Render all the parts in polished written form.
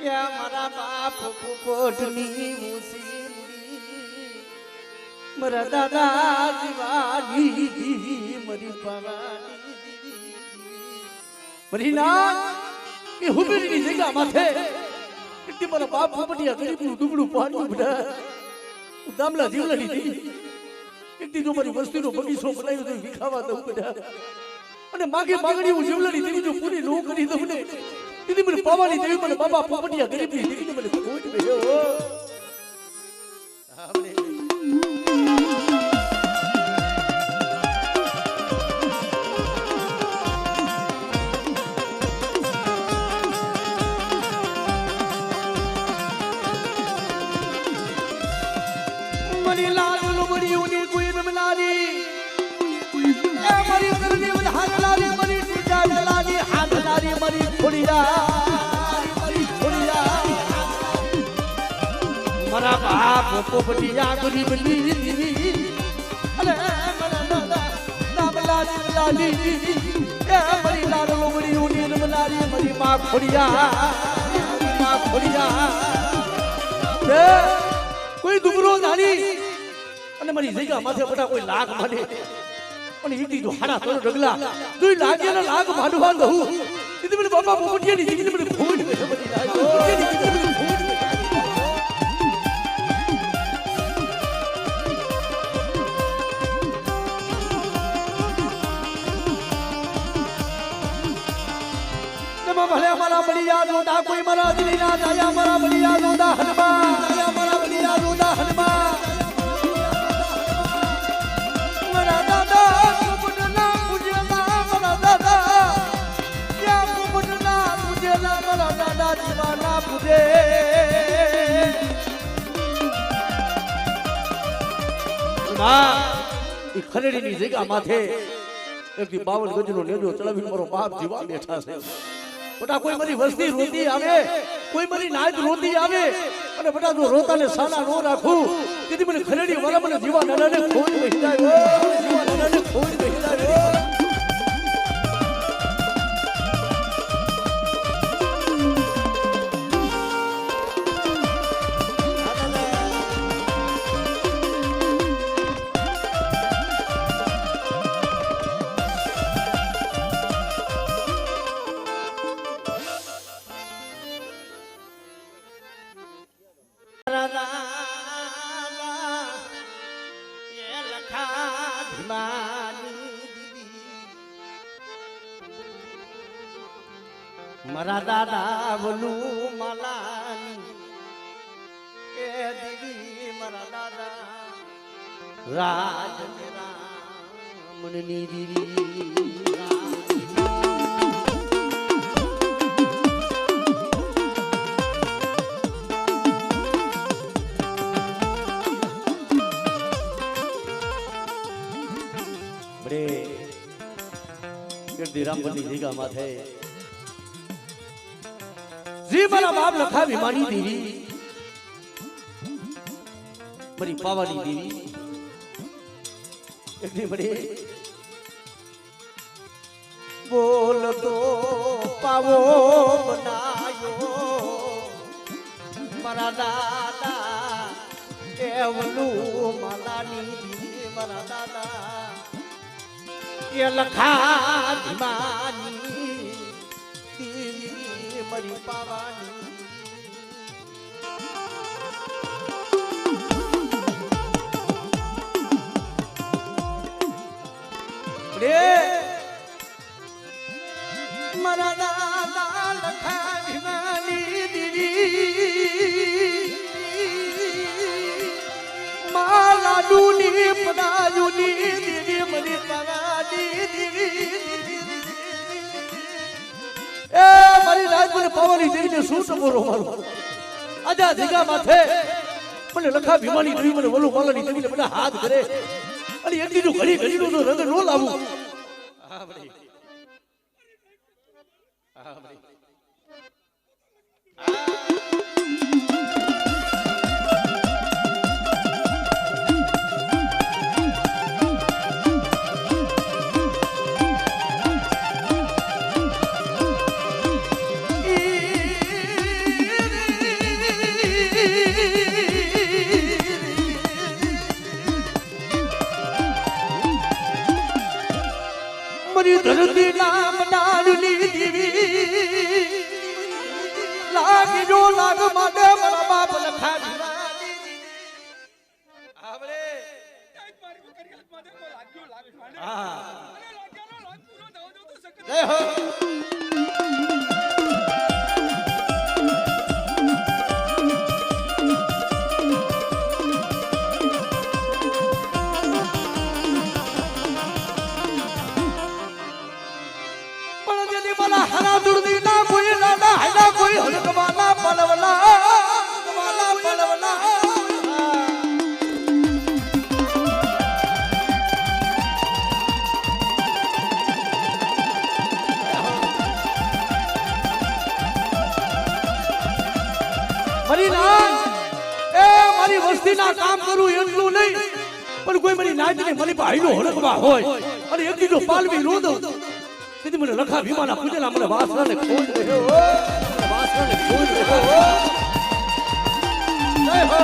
યા મારા બાપ પોટની મુસી મારા દાદા જીવાની મરી પાવાની મરી ના એ હુબેની જગ્યા માથે એટલી મારા બાપ પોપટિયા ગરીબનું દુબળું પાડ્યું બધા દામલા જીવલાની દીધી એટલી જો મારી વસ્તીનો બગીચો બનાવ્યો તો વિખાવા દઉં બધા અને માગે માગણી હું જીવલાની દેવી જો પૂરી નો કરી દઉં ને દીદી મને પાવાની દેવી મને બાબા પોપટિયા ગરીબની દીકરીને મને ખોટ ગયો આપણે મરી લાલ લોબડી ઉની કોઈ રમનારી એ મરી કરની વધ હાથલારી મરી ટૂટા જલાની હાથલારી મરી છોડીયા મારા બાપ પોપટિયા ગરીબની દીવી અરે મારા દાદા નામલાલી લાલી એ મરી લાલ લોબડી ઉની રમનારી મરી માં ખોડિયા કોઈ દુબરો નાની અને મારી જગ્યા માથે બધા કોઈ લાગ માંડે અને ઈટી જો હાડા તરો ડગલા તું લાગેલા લાગ માંડવા દઉં ઈતી મને બાપા પોપટિયાની દીકરી મને ખોડ મે બની લાગ્યો પોપટિયાની દીકરી મને ખોડ મે ભલે મારા બલિયા જોતા કોઈ મારા દિલી ના જાયા મારા બલિયા જોતા હનુમાન જાયા મારા બલિયા જોતા હનુમાન મારા દાદા પોપટના પૂજ્યલા મારા દાદા ક્યાં પોપટના પૂજ્યલા મારા દાદા જીવાના પૂજે ના ઈ ખરેડીની જગ્યા માથે એકથી 52 ગજનો નેજો ચડાવી મારો બાપ જીવા બેઠા છે બટા કોઈ મારી વસ્તી રોતી આવે કોઈ મારી નાચ રોતી આવે અને બટા જો રોતાને સાના નો રાખું તેથી મને ખરેડી વાળા મને જીવા નાનાને ખોઈ બેહી જાય જીવા નાનાને ખોઈ બેહી જાય મારા દાદા વલું માલાની એ દીદી મારા દાદા રાજ રામની દીદી રામની જગ્યા માથે જી મારા બાપ લખા વિમાની દેવી મારી પાવાની દેવી એકની બડે બોલ તો પાવો બનાયો મારા દાદા કેવલું માલાની દેવી મારા દાદા એ લખા ધીમાની દેવી મરી પાવાની મારા દાદા લખા ધીમાની દેવી માલા ડૂની પડાયુની દેવી મરી પાવાની એ મારી રાજપુર પાવાની દેવીને શું સપોરો મારો આજા જગ્યા માથે મને લખા ભીમાની દેવી મને વલુ માલાની દેવીને બધા હાથ કરે અને એટલી જો ઘડી ઘડીનો તો રંગ નો લાવું હા ભાઈ હા ભાઈ લાગ માટે મારા બાપ લખા દીવાની આવડે હા જય હો હરા દુર્દી ના કોઈ લાડા હાડા કોઈ હલકવાલા પડવલા મારી નાચ એ મારી વસ્તીના કામ કરું એટલું નહીં પણ કોઈ મારી નાચને મારી ભાઈનો હલકવા હોય અને એક દીધો પાલવી રો દઉં તેથી મને લખા ભીમાના પૂજેલા મને વાસણાને ખોજ રહ્યો વાસણાને ખોજ રહ્યો જય હો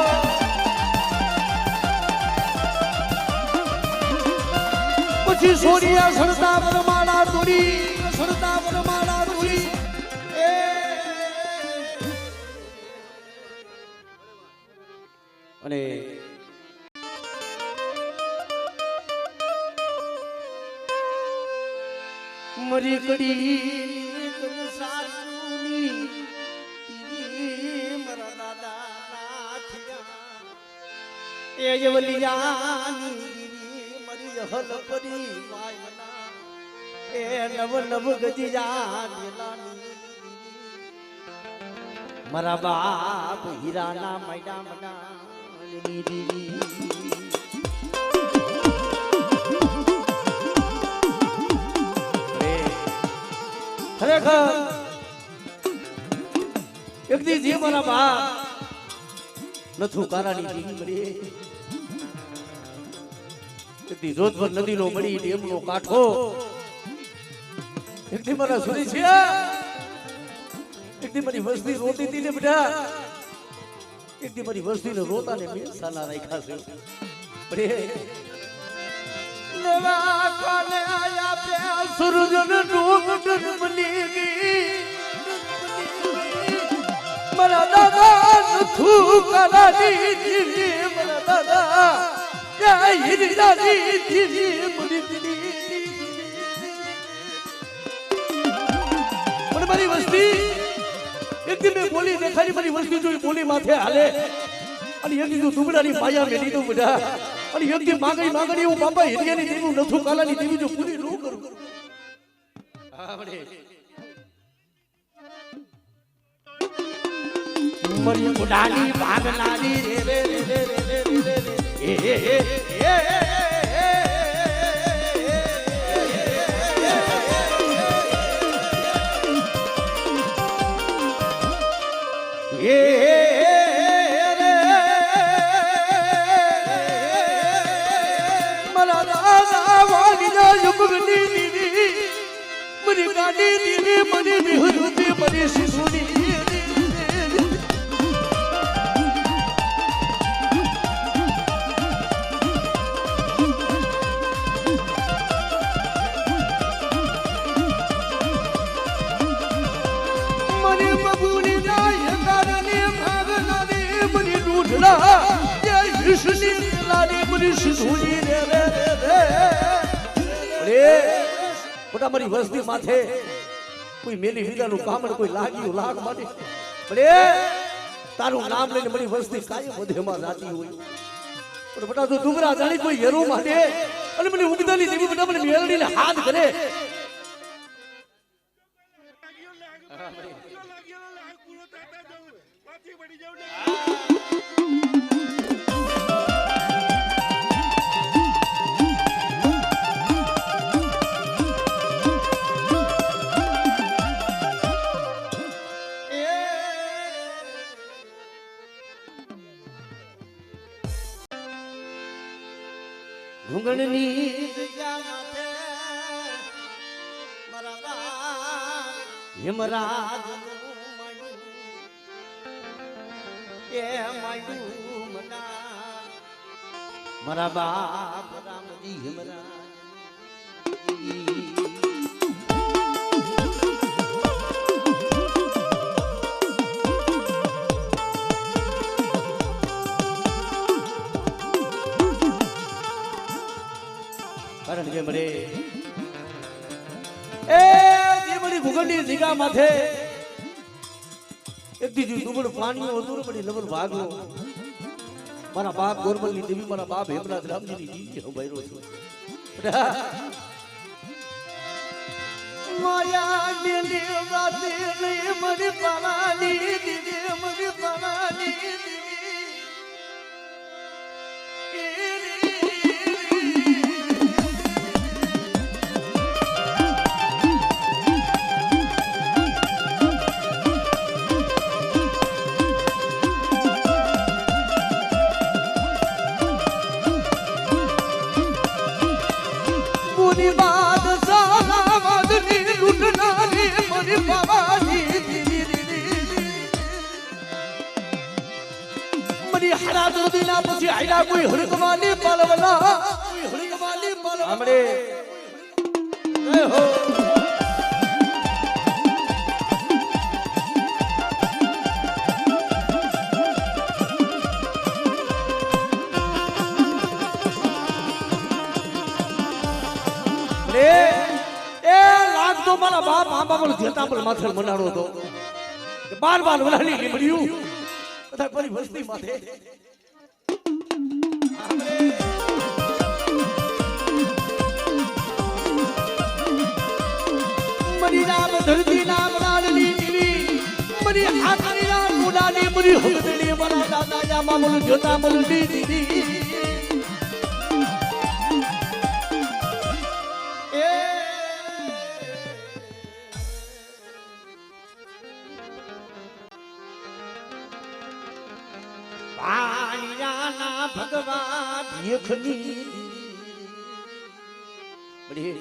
પછી સોનિયા સરતા પરમાળા તોડી અને મરી કડી સાસુની મરા દાદા નાથિયા એ જવલિયાની દીદી મરી હલ પરી માયના એ નવ નવ ગજીયા દેલાની મરા બાપ હીરાના માયડા મના દીદી ખરેખર એક દી જે મારા બાપ નથુ કારાની દીવી મળી એક દી જોધપુર નદીનો મળી ડેમનો કાંઠો એક દી મારા સુરી છે એક દી મારી વસ્તી રોતી હતી ને બેટા એક દી મારી વસ્તીને રોતાને બેસાના રાખ્યા છે બરે નવા કાલે આયા પે સૂરજન ડૂબ મલી ગઈ મારા દાદા નથુ કરાની દીવી મારા દાદા જય હિરદાની દીવી મરી દીવી પણ મારી વસ્તી એક દી મેં બોલી દેખાડી મારી વસ્તી જોઈ બોલી માથે હાલે અને એક દી દુબળાની પાયા મેલી તો બધા અને એક દી માગણી એવું બાપા હિરિયાની દેવી નથુ કાલાની દેવી જો પૂરી ન કરું આવડે મરી મુડાની ભાગનાની રે રે રે રે રે એ મરી ગાડી દીદી મરી બિહુદી મરી શિશુની મરી બબુની જાય કારણે ભાગનાની મરી રૂઢલા જય વિષ્ણુની લાડી મરી શિશુની રે રે રે રે મોટા મારી વસ્તી માથે કોઈ મેલી હીરાનું કામણ કોઈ લાગ્યું લાગ માટે બડે તારું નામ લઈને મારી વસ્તી કાયમ વધેમાં જાતી હોય પણ બટા તું ડુંગરા જાણી કોઈ હેરો માટે અને મને ઉગદાની દેવી બટા મને મેળડીને હાથ કરે ઘૂંઘણની જગ્યા માથે મારા બાપ યમરાજ એ માયુ મના મારા બાપ રામજી યમરાજ મરે એ દેવડી ભૂગંડી જીગા માથે એક દીજુ દુબળ પાણી હતું પડી લબર ભાગલો મારા બાપ ગોરબલની દેવી મારા બાપ હેમરાજ રામજીની દીદી હું બૈરો છું માયા દિલી વાતે લઈ મરી પાવાની દીદી મરી પાવાની પછી આયલા કોઈ હળકમાલી પાલવલા કોઈ હળકમાલી પાલવલા हमरे જય હો રે એ લાગ તો મારા બાપ આંબા પર જેતા પર માથે મનાડો તો બાર બાર વલાની લીમડ્યું બધા પરી વસ્તી માથે મરી નામ ધરતી નામ લાડલી દીવી મરી હાથની નામ મુડાની મરી હકદડી મારા દાદા યા મામુલ જોતા મલડી દીદી પાણિયાના ભગવાન ભીખની બડી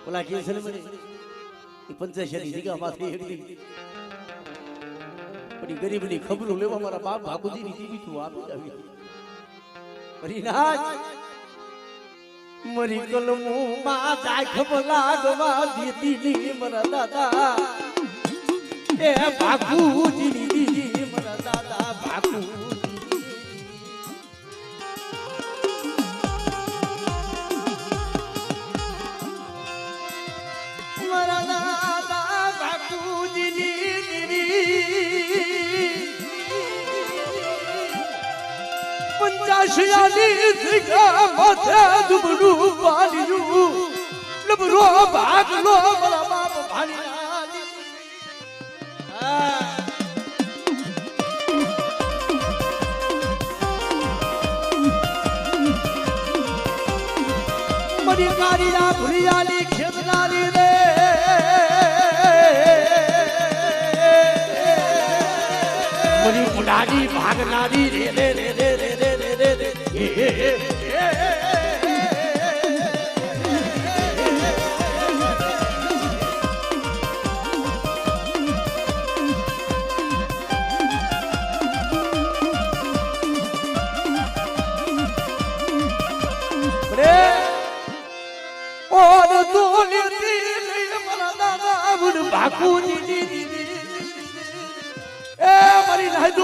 ઓલા કે છે ને મને એ પંચાયતની જગ્યા માંથી હેડી બડી ગરીબની ખબરો લેવા મારા બાપ બાપુજીની દીવી તું આપી આવી મરી નાચ મરી કલમો માં જાખ લાગવા દીતી ની મારા દાદા એ બાપુજીની દીદી મારા દાદા બાપુ મારા દાદા બાપુજીની દીદી 50 જગ્યા માથે દુબડું પાડ્યું લબરો ભાગલો મારા બાપ ભાણી મરી કારીના ભુરિયાની ખેતનારી રે મરી મુડાની ભાગનારી રે રે રે રે રે રે રે રે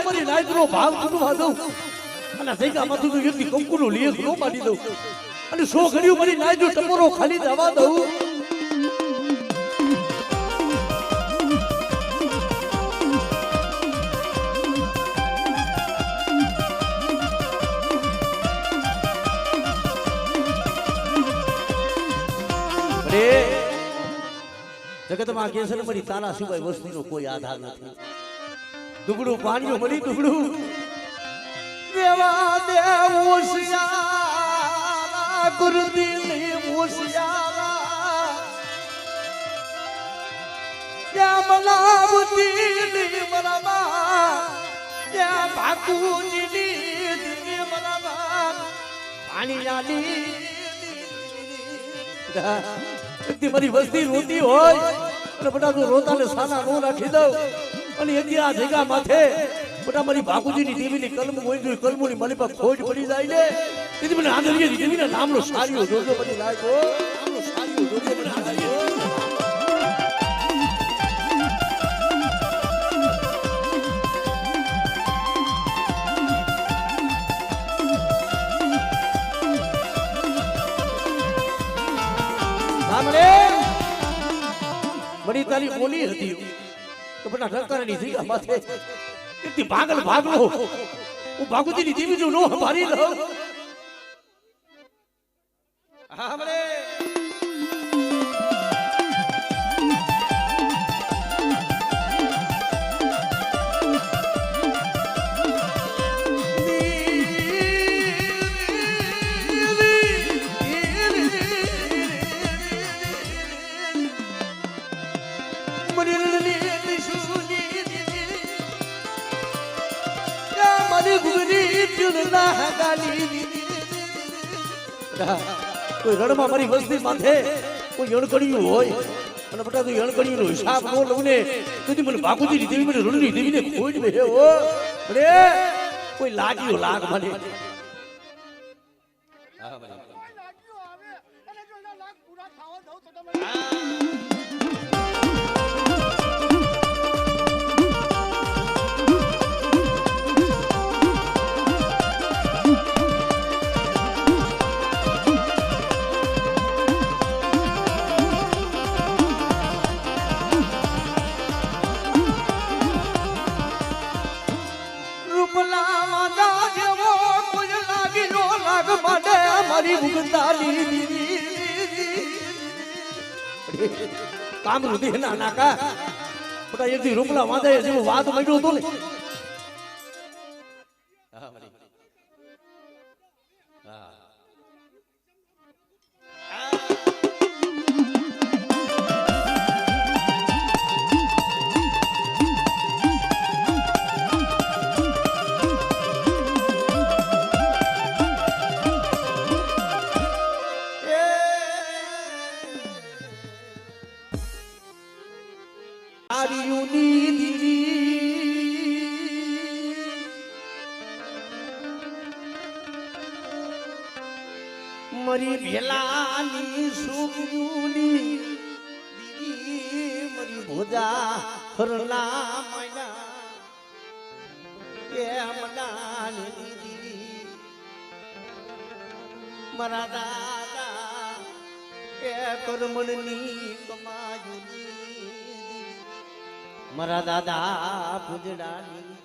મરી નાયદરો ભાવ તું વાદો અને જગ્યામાં તું એટલી કંકુનો લેખ નો મારી દઉં અને 100 ઘડિયું મરી નાયદરો ટપોરો ખાલી જવા દઉં જગતમાં કેસર મળી તારા સિવાય વસ્તીનો કોઈ આધાર નથી દુબળું પાણીઓ મળી દુબળું દેવા દેવ ઓશિયારા ગુરુદીની ઓશિયારા યા મલાવતીની મરાબા યા ભાકુજીની દીની મરાબા પાણી નાની મારી વસ્તી રોતી હોય અને બધા તું રોતાને સાના નો રાખી દઉં અને એથી આ જગ્યા માથે બધા મારી બાપુજીની દેવીની કલમ હોય જોઈ કલમોની મારી પાસે ખોજ પડી જાય ને તેથી મને આંધળીએ દેવીના નામનો સારીઓ જોજો બધી લાગો નામનો સારીઓ જોજો મને આંધળીએ તારી બોલી હતી તો બેટા નકારની જગ્યા માથે એટલી ભાગલ ભાગલો હું ભાગુતીની દેવી જો નો હંભારી લઉં હામરે કોઈ રણમાં મારી વસ્તી માથે કોઈ અણકડિયું હોય અને બટા તું અણકડિયું નો હિસાબ નો લઉં ને તો મને ભાગુતી દેવી મને રણની દેવીને ખોઈ બે હો અરે કોઈ લાગ્યો લાગ મને હા મને લાગ્યો આવે અને જો એના લાગ પૂરા થાવા દઉં તો તમે કામ રુધિર ના નાકા બટા એક દી રૂપલા વાદે જેવો વાત મળ્યો હતો ને હા મરી હા મરી ભેલાની સુગુની દીદી મરી ભોજા હરના મૈના એ મનાની દીદી મારા દાદા એ કરમણની કમાયુની મારા દાદા ભુજડાની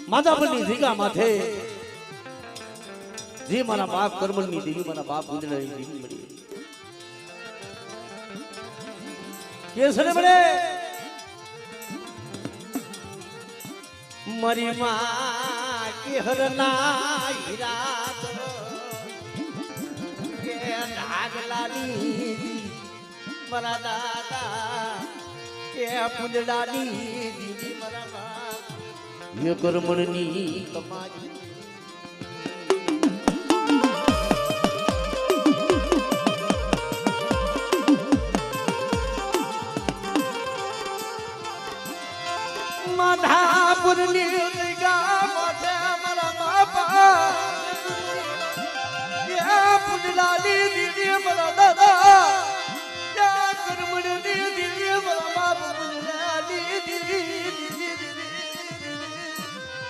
માધાપરની જગ્યા માથે જે મારા બાપ કરમણની દેવી મારા બાપ ભુજડાની દેવી મળી કે છે ને બડે મારી માં કે હરના હીરા કે નાગલાની મારા દાદા કે ભુજડાની દેવી મારા બાપ ये कर्मणनी कमाई माधापुर ની ગામતે મારા બાપા ये પુજલાલી દીદી મારા દાદા ये કર્મણની દીદી મારા બાપ પુજલાલી દીદી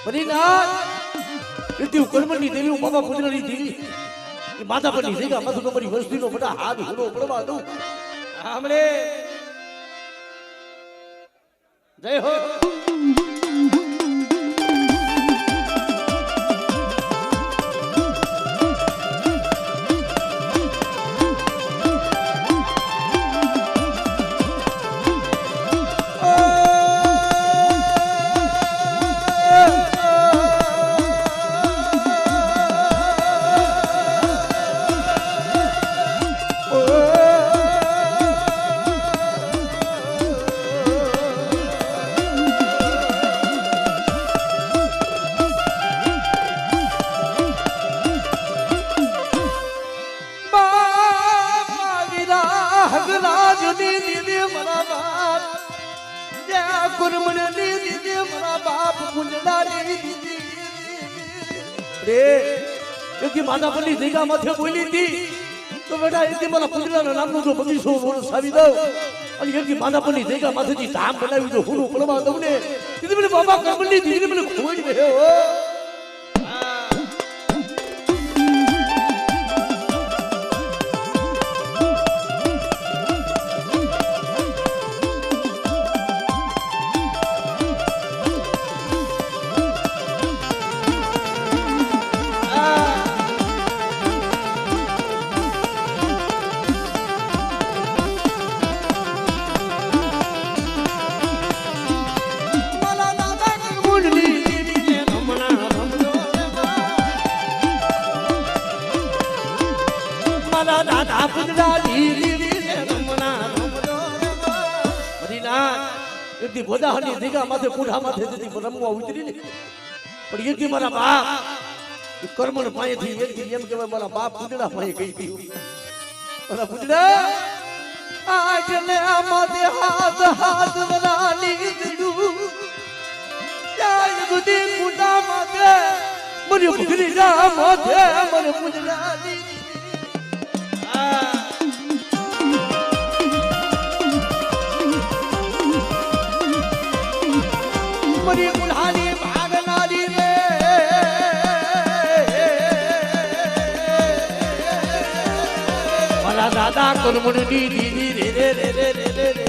મરીનાથ ઇતિ કર્મની દેવી બાબા પુજલાની દેવી એ માતા પરની જગ્યા મધુ કમરી વસ્તીનો બડા હાથ હુરો પડવા દઉં આમળે જય હો માધાપરની જગ્યા માથે બોલી હતી તો બેટા એથી મારા પુત્રના નામનો જો બગીચો સાવી દઉં અને એકી માધાપની જગ્યા માંથી ધામ બનાવી જો હુનું પડવા દઉં ને દીદી મને બાબા કમલી દીદી મને ખોઈ દે હો ગોદાહની દીગા માથે કુઢા માથે જતી રમવા ઉતરી ને પણ એકી મારા બાપ કર્મણ પાયેથી એકી એમ કહેવાય મારા બાપ પૂજડા પાયે કહી દીધું મારા પૂજડા આજને આમાદે હાથ હાથ વરાલી દીધું જાય ગુદી કુઢા માથે મને ભૂખરી જા માથે મને પૂજડા દીધી મરી કુલ્હાની ભાગનારી રે મારા દાદા કર્મણની દીદી રે રે રે રે રે રે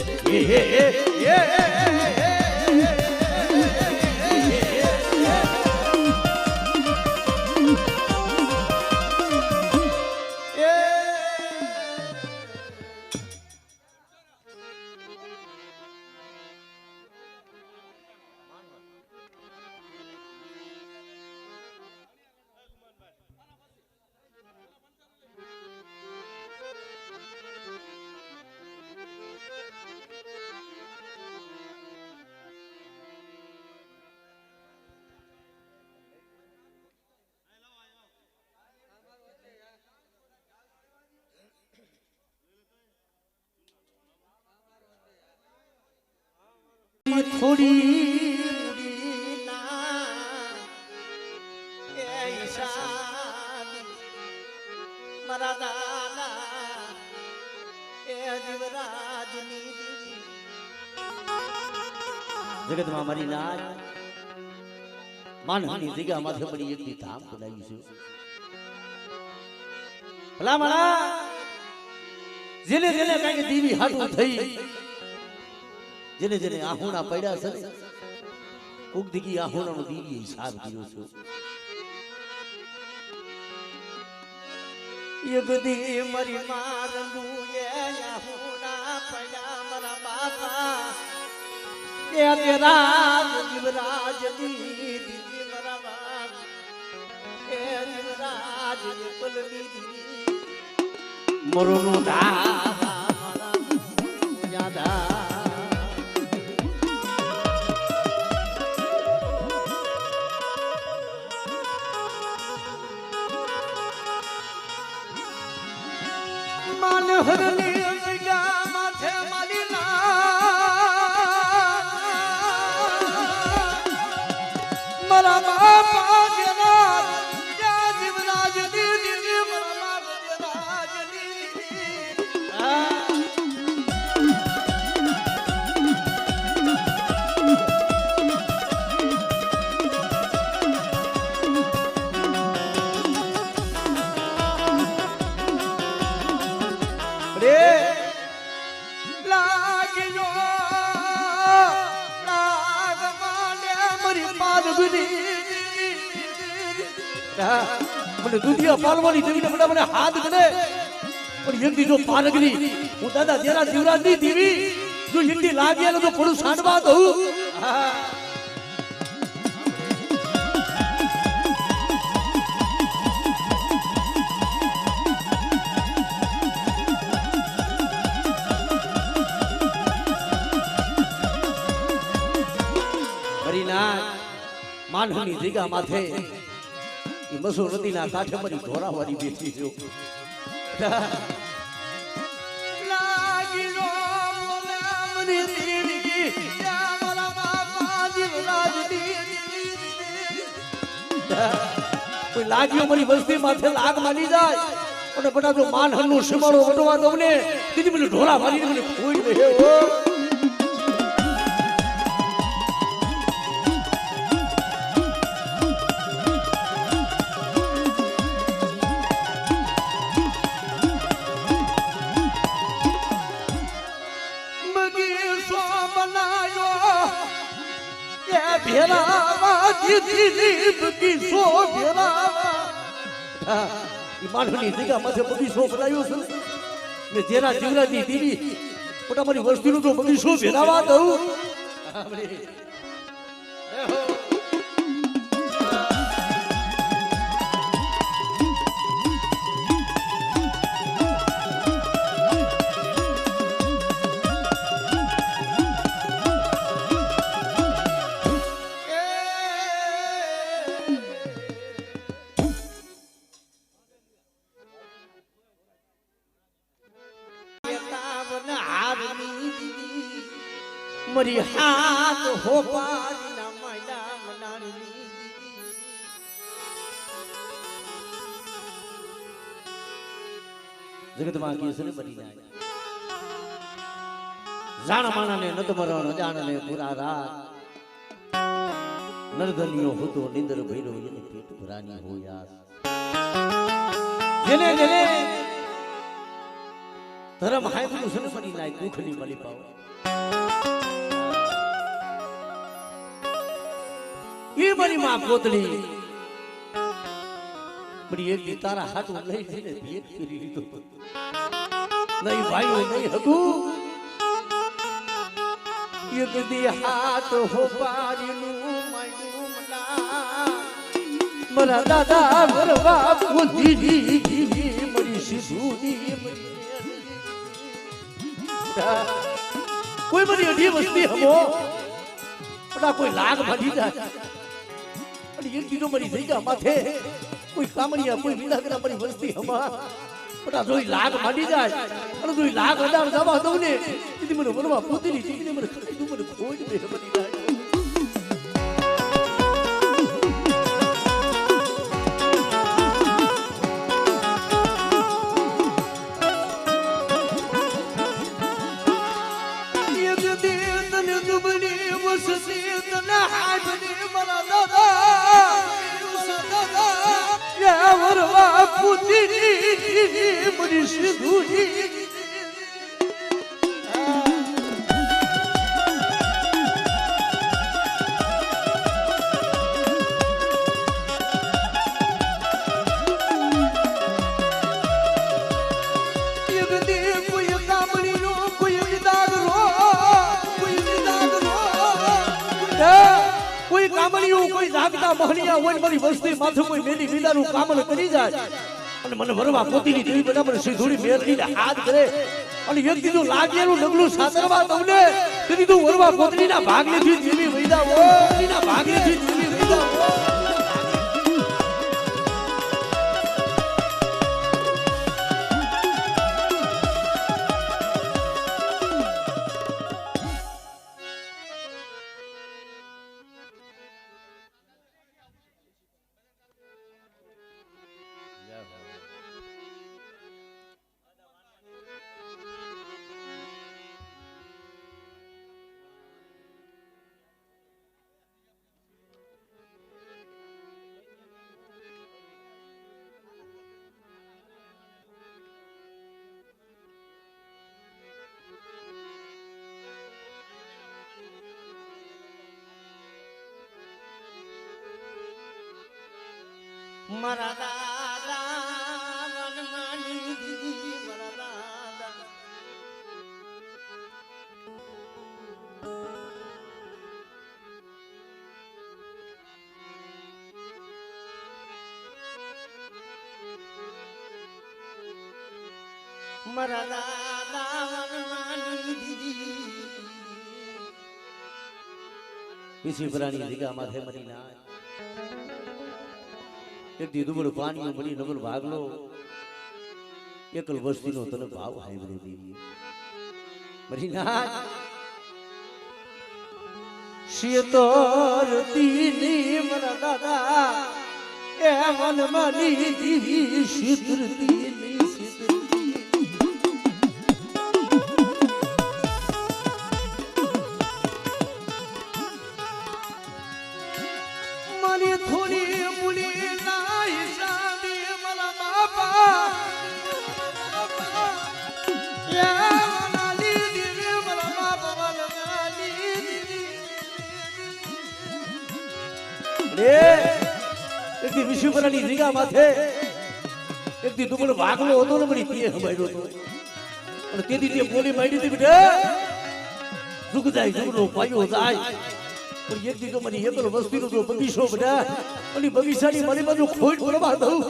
થોડી મુડી ના એ ઈશાની મારા દાદા એ જીવરાજની જગતમાં મારી નાચ માનવની જગ્યા માથે પડી એકની ધામ બનાવી છે ભલા માણા જેને જેને કઈ દેવી હાટું થઈ જેને જેને આહુણા પડ્યા છે ને કોક દીકી આહુણાનો દીવી હિસાબ કર્યો છે યુગદી મરી મારંદુ એ આહુણા પડ્યા મારા બાપા એ તેરા જીવરાજ દીદી મારા બાપ એ જીવરાજ કુલની દીદી મરનો દાદા મારા યાદા હરની જગ્યા માથે મારી મારા બાપા જેના જીવરાજ દીદી મારા જીવરાજ મને દુધિયા પાલવાની દેવીને મને મને હાથ ગણે પણ એક દી જો પારગની હું દાદા તેરા જીવરાજની દેવી જો એક દી લાગ્યા તો પડું સાંડવા દઉં માનવની જગ્યા માથે એ મસો નદીના કાંઠે મારી ઢોરાવાળી બેઠી છો કોઈ લાગ્યો મારી વસ્તી માથે લાગ માની જાય અને બટા જો માનહનનું સીમાડો વટવા દઉં ને તેથી મને ઢોરા મારીને મને ખોઈ દે હો બગીચો ભેરાવા માનવની જગ્યા માથે બગીચો બનાવ્યો છે ને જેના જીવરાજી દેવી પોતા મારી વસ્તીનું તો બગીચો ભેરાવા દઉં મરી હાથ હો પાડીના માયલા મનાણી જગતમાં કી સને બની જાય જાણ માણાને નત મરણ જાણને પૂરા રાત નરધનિયો હતો નિંદર ભૈરો એને પેટ ભરાની હોયાસ જેને જેને ધર્મ હાયનું સને બની નાય દુખની મળી પાવ ये मारी मां पोतली बड़ी एक दी तारा हाथ लई थीने भेट કરી લીધો નહીં ભાઈ નહીં હતું એક દી હાથ હો પારીનું માયનું મના મારા દાદા વરવા પોતલી મરી સીધુની કોઈ મરી અઢી વસ્તી હમો પડા કોઈ લાગ ભાજી જાય એક દીનો મરી જઈગા માથે કોઈ કામણિયા કોઈ વિનાગરા મરી વસ્તી હમા પટા જોઈ લાગ માંડી જાય અને જોઈ લાગ અડાર જવા દઉં ને દીદી મને વરવા પોતીની દીદી મને ખરીદું મને ખોજ દે બની જાય કોઈ કામણીઓ કોઈ જાગતા મહણિયા હોય મારી વસ્તી માથે કોઈ મેલી વિદાનું કામણ કરી જાય અને મને વરવા પોતીની દેવી બરાબર સીધુડી મેરડીને હાથ કરે અને એક દીધું લાગેલું ડગલું સાતરવા તમને કીધું વરવા પોતનીના ભાગલેથી દેવી વૈદા હોય એના ભાગલેથી દેવી વૈદા હોય મારા દાદા વનમાની દીદી મારા દાદા મારા દાદા વનમાની દીદી પીછી પ્રાણી દીગા માથે મરી ના એક દી દુબળ પાણીઓ મળી નગર ભાગલો એકલ વસ્તીનો તને ભાવ હાઈવરો દેવી મરી ના શીતર તીની મારા દાદા એ મન મારી દીવી શીતર તીની એક દી વિશ્વપરાની જગ્યા માથે એક દી તું મને ભાગલો હતો ને મને તે હમાડ્યો હતો અને તેથી તે બોલી માંડી હતી બેટા ઝુક જાય ઝુકનો પાયો જાય પણ એક દી તો મને એકલો વસ્તીનો તો બગીચો બેટા અને બગીચાની મારી બાજુ ખોટ પડવા દઉં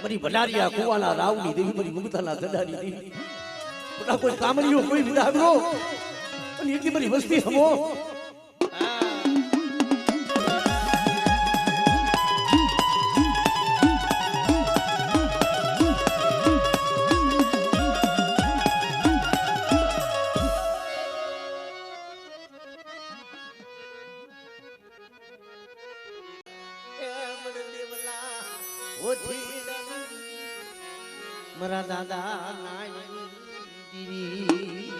મારી ભલારિયા કુવાના રાવની દેવી મારી મમતાના ગડાની દેવી બધા કોઈ કામણીઓ કોઈ વિદાગરો અને એટલી મારી વસ્તી હમો મારા દાદા નાયની દીવી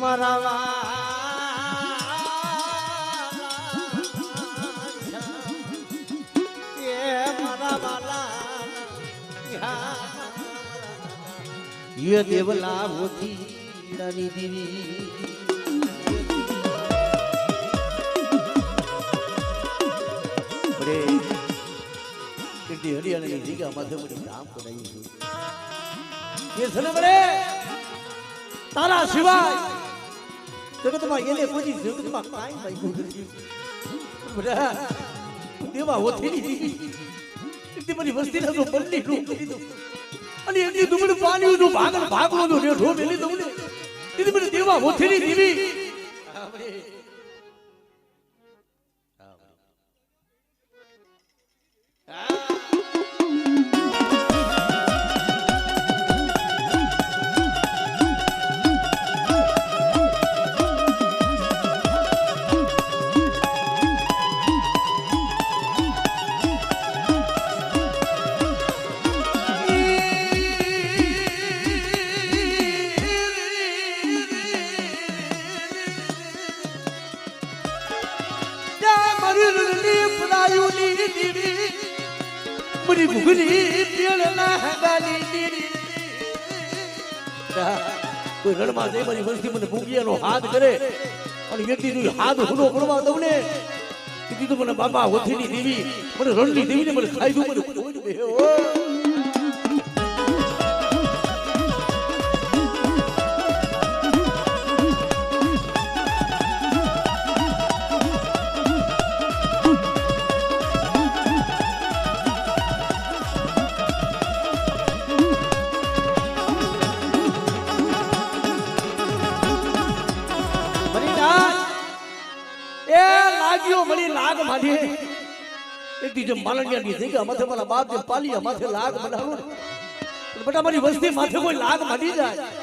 મારા ये देवला होती रानी देवी बड़े कितनी हरियाणा की जगह माथे मुझे काम कराई ये सुने बड़े तारा शिवाय जगत में ये ले कोई जगत में काई भाई गुजरी बड़ा देवा होती नहीं इतनी बड़ी वस्ती ना तो बल्ली रूप की तो અને એની દુબળ પાણી નું ભાગલ ભાગલો નો રેઠો મેલી દઉં ને દીદી મને દેવા હોથેલી દેવી બધી ભૂગલી પેળના ગાલી દીરી કોઈ રણમાં જઈ મારી વસ્તી મને ભૂગિયાનો હાથ કરે અને વ્યક્તિ નું હાથ હુનો પડવા દઉં ને કીધું મને બાબા હોથીની દેવી મને રણની દેવી ને મને ખાઈ દઉં મને કોઈ દે મળી લાગ માથે એક દી માલણિયા ની જગ્યા માથે મારા બાપ જે પાલિયા માથે લાગ બનાવો બેટા મારી વસ્તી માથે કોઈ લાગ માંડી જાય